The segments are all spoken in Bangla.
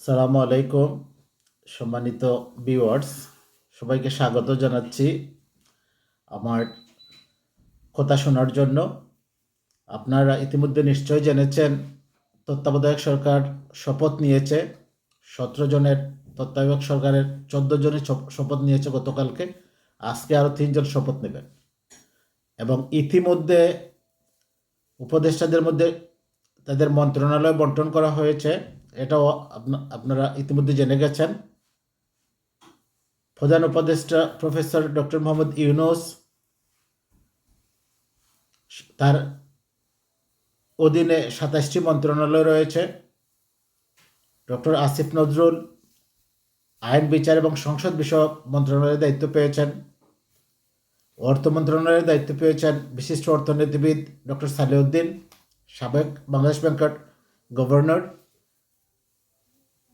আসসালামু আলাইকুম সম্মানিত ভিউয়ার্স, সবাইকে স্বাগত জানাচ্ছি আমার কথা শোনার জন্য। আপনারা ইতিমধ্যে নিশ্চয় জেনেছেন তত্ত্বাবধায়ক সরকার শপথ নিয়েছে। 17 জনের তত্ত্বাবধায়ক সরকারের 14 জনই শপথ নিয়েছে গতকালকে। আজকে আরও 3 জন শপথ নেবেন এবং ইতিমধ্যে উপদেষ্টাদের মধ্যে তাদের মন্ত্রণালয় বন্টন করা হয়েছে। এটাও আপনারা ইতিমধ্যে জেনে গেছেন। প্রধান উপদেষ্টা প্রফেসর ডক্টর মোহাম্মদ ইউনূস, তার অধীনে 27টি মন্ত্রণালয় রয়েছে। ডক্টর আসিফ নজরুল আইন, বিচার এবং সংসদ বিষয়ক মন্ত্রণালয়ের দায়িত্ব পেয়েছেন। অর্থ মন্ত্রণালয়ের দায়িত্ব পেয়েছেন বিশিষ্ট অর্থনীতিবিদ ডক্টর সালেউদ্দিন, সাবেক বাংলাদেশ ব্যাংকের governor.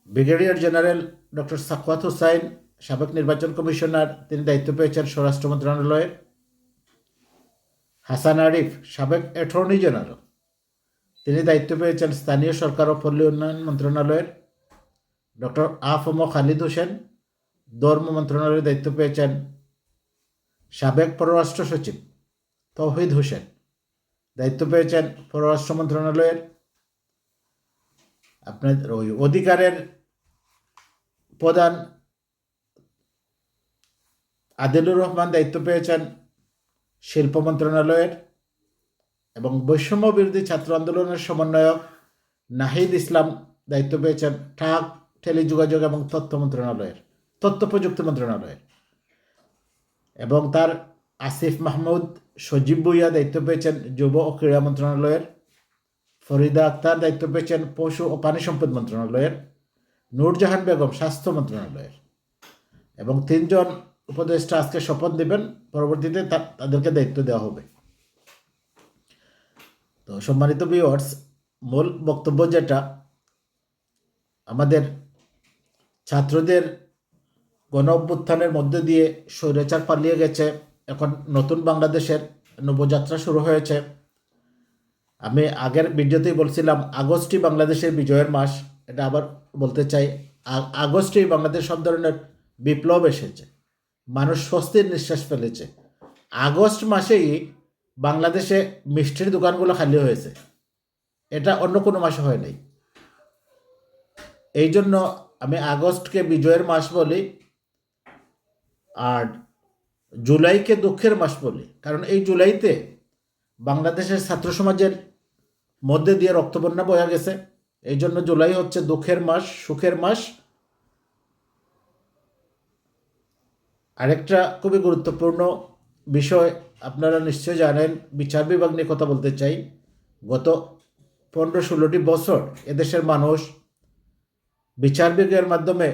Brigadier general doctor Sakhawat Hossain, সাবেক নির্বাচন কমিশনার, তিনি দায়িত্ব পেয়েছেন স্বরাষ্ট্র মন্ত্রণালয়ের। হাসান আরিফ, সাবেক অ্যাটর্নি জেনারেল, তিনি দায়িত্ব পেয়েছেন স্থানীয় সরকার ও পল্লী উন্নয়ন মন্ত্রণালয়ের। ডক্টর আফম খালিদ হোসেন, ধর্ম মন্ত্রণালয়ের দায়িত্ব পেয়েছেন। সাবেক পররাষ্ট্র সচিব তৌহিদ হোসেন, দায়িত্ব পেয়েছেন পররাষ্ট্র মন্ত্রণালয়ের। আপনাদের ওই অধিকারের প্রধান আদিলুর রহমান দায়িত্ব পেয়েছেন শিল্প মন্ত্রণালয়ের। এবং বৈষম্য বিরোধী ছাত্র আন্দোলনের সমন্বয়ক নাহিদ ইসলাম দায়িত্ব পেয়েছেন ঢাকা টেলিযোগাযোগ এবং তথ্য প্রযুক্তি মন্ত্রণালয়ের। এবং তার আসিফ মাহমুদ সজীব ভুইয়া দায়িত্ব পেয়েছেন যুব ও ক্রীড়া মন্ত্রণালয়ের। ফরিদা আক্তার দায়িত্ব পেয়েছেন পশু ও পানি সম্পদ মন্ত্রণালয়ের। নূরজাহান বেগম স্বাস্থ্য মন্ত্রণালয়ের। এবং 3 জন উপদেষ্টা আজকে শপথ নেবেন, পরবর্তীতে তাদেরকে দায়িত্ব দেওয়া হবে। তো সম্মানিত ভিউয়ার্স, মূল বক্তব্য যেটা, আমাদের ছাত্রদের গণ অভ্যুত্থানের মধ্যে দিয়ে স্বৈরাচার পালিয়ে গেছে, এখন নতুন বাংলাদেশের নবযাত্রা শুরু হয়েছে। আমি আগের ভিডিওতেই বলছিলাম আগস্টই বাংলাদেশের বিজয়ের মাস। এটা আবার বলতে চাই, আগস্টেই বাংলাদেশ সব ধরনের বিপ্লব এসেছে, মানুষ স্বস্তির নিঃশ্বাস ফেলেছে। আগস্ট মাসেই বাংলাদেশে মিষ্টির দোকানগুলো খালি হয়েছে, এটা অন্য কোনো মাসে হয় নাই। এই জন্য আমি আগস্টকে বিজয়ের মাস বলি আর জুলাইকে দুঃখের মাস বলি, কারণ এই জুলাইতে বাংলাদেশের ছাত্র সমাজের মধ্যে দিয়ে রক্তবন্যা বয়া গেছে। এই জন্য জুলাই হচ্ছে দুঃখের মাস, সুখের মাস। আরেকটা খুবই গুরুত্বপূর্ণ বিষয় আপনারা নিশ্চয় জানেন, বিচার বিভাগ নিয়ে কথা বলতে চাই। গত 15-16টি বছর এদেশের মানুষ বিচার বিভাগের মাধ্যমে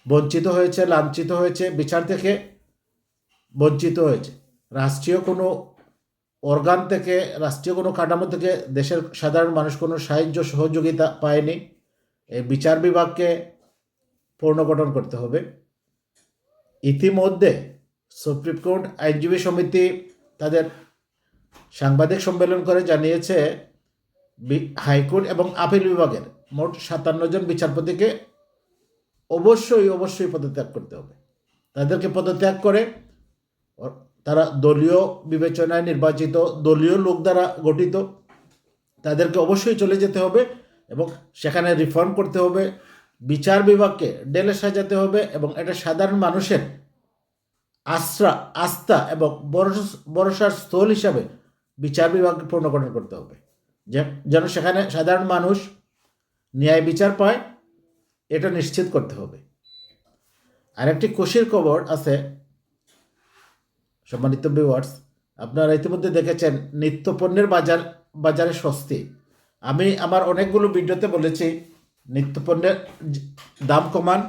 বঞ্চিত হয়েছে, লাঞ্ছিত হয়েছে, বিচার থেকে বঞ্চিত হয়েছে। রাষ্ট্রীয় কোনো অর্গান থেকে, রাষ্ট্রীয় কোনো কাঠামো থেকে দেশের সাধারণ মানুষ কোনো সাহায্য সহযোগিতা পায়নি। এই বিচার বিভাগকে পুনর্গঠন করতে হবে। ইতিমধ্যে সুপ্রিম কোর্ট আইনজীবী সমিতি তাদের সাংবাদিক সম্মেলন করে জানিয়েছে হাইকোর্ট এবং আপিল বিভাগের মোট 57 জন বিচারপতিকে অবশ্যই পদত্যাগ করতে হবে। তাদেরকে পদত্যাগ করে তারা দলীয় বিবেচনায় নির্বাচিত, দলীয় লোক দ্বারা গঠিত, তাদেরকে অবশ্যই চলে যেতে হবে এবং সেখানে রিফর্ম করতে হবে। বিচার বিভাগকে ঢেলে সাজাতে হবে এবং এটা সাধারণ মানুষের আস্থা এবং ভরসার স্থল হিসাবে বিচার বিভাগকে পুনর্গঠন করতে হবে, যেন সেখানে সাধারণ মানুষ ন্যায় বিচার পায়, এটা নিশ্চিত করতে হবে। আরেকটি খুশির খবর আছে সম্মানিত ভিউয়ার্স, আপনারা ইতিমধ্যে দেখেছেন নিত্যপণ্যের বাজারে স্বস্তি। আমি আমার অনেকগুলো ভিডিওতে বলেছি নিত্যপণ্যের দাম কমান,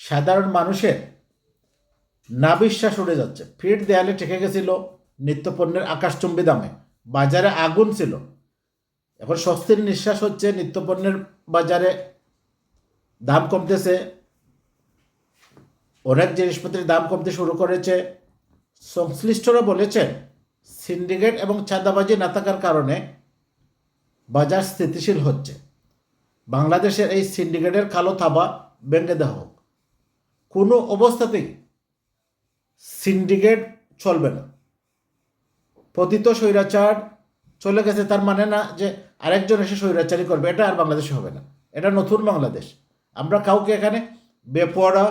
সাধারণ মানুষের না বিশ্বাস উড়ে যাচ্ছে, ফিট দেয়ালে ঠেকে গেছিল নিত্যপণ্যের আকাশচুম্বী দামে, বাজারে আগুন ছিল। এখন স্বস্তির নিঃশ্বাস হচ্ছে, নিত্যপণ্যের বাজারে দাম কমতেছে, অনেক জিনিসপত্রের দাম কমতে শুরু করেছে। সংশ্লিষ্টরা বলেছেন সিন্ডিকেট এবং চাঁদাবাজি না থাকার কারণে বাজার স্থিতিশীল হচ্ছে। বাংলাদেশের এই সিন্ডিকেটের কালো থাবা ভেঙে দেওয়া হোক। কোনো অবস্থাতেই সিন্ডিকেট চলবে না। পতিত স্বৈরাচার চলে গেছে তার মানে না যে আরেকজন এসে স্বৈরাচারী করবে, এটা আর বাংলাদেশে হবে না। এটা নতুন বাংলাদেশ। আমরা কাউকে এখানে বেপরোয়া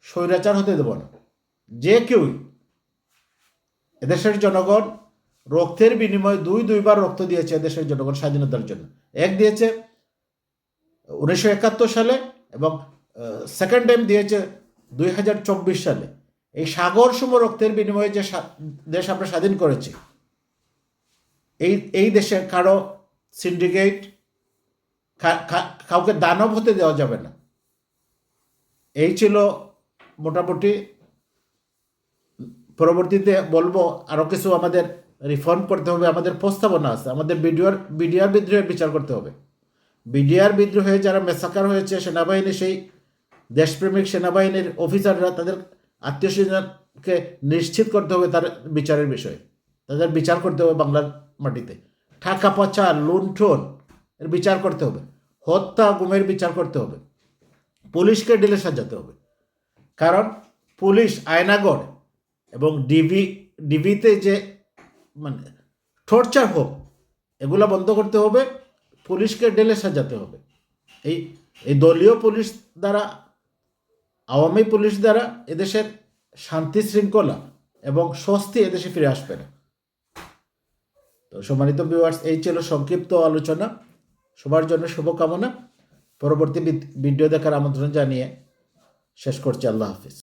স্বৈরাচার হতে দেব না। যে কেউই, এদেশের জনগণ রক্তের বিনিময়ে দুইবার রক্ত দিয়েছে এদেশের জনগণ স্বাধীনতার জন্য। এক দিয়েছে 1971 সালে এবং সেকেন্ড টাইম দিয়েছে 2024 সালে। এই সাগর সম রক্তের বিনিময়ে যে দেশ আমরা স্বাধীন করেছি, এই দেশে কারো সিন্ডিকেট, কাউকে দানব হতে দেওয়া যাবে না। এই ছিল মোটামুটি। পরবর্তীতে বলবো আরও কিছু আমাদের রিফর্ম করতে হবে, আমাদের প্রস্তাবনা আছে। আমাদের বিডিআর বিদ্রোহের বিচার করতে হবে। বিডিআর বিদ্রোহে যারা মেসাকার হয়েছে সেনাবাহিনী, সেই দেশপ্রেমিক সেনাবাহিনীর অফিসাররা, তাদের আত্মীয় স্বজনকে নিশ্চিত করতে হবে তার বিচারের বিষয়ে। তাদের বিচার করতে হবে বাংলার মাটিতে। টাকা পাচার, লুণ্ঠন এর বিচার করতে হবে। হত্যা, গুমের বিচার করতে হবে। পুলিশকে ঢেলে সাজাতে হবে। কারণ পুলিশ আয়নাগর এবং ডিবিতে যে মানে টর্চার হোক, এগুলো বন্ধ করতে হবে। পুলিশকে ঢেলে সাজাতে হবে। এই দলীয় পুলিশ দ্বারা, আওয়ামী পুলিশ দ্বারা এদেশের শান্তি শৃঙ্খলা এবং স্বস্তি এদেশে ফিরে আসবে না। তো সম্মানিত ভিউয়ার্স, এই ছিল সংক্ষিপ্ত আলোচনা। সবার জন্য শুভকামনা। পরবর্তী ভিডিও দেখার আমন্ত্রণ জানিয়ে শেষ করছি। আল্লাহ হাফিজ।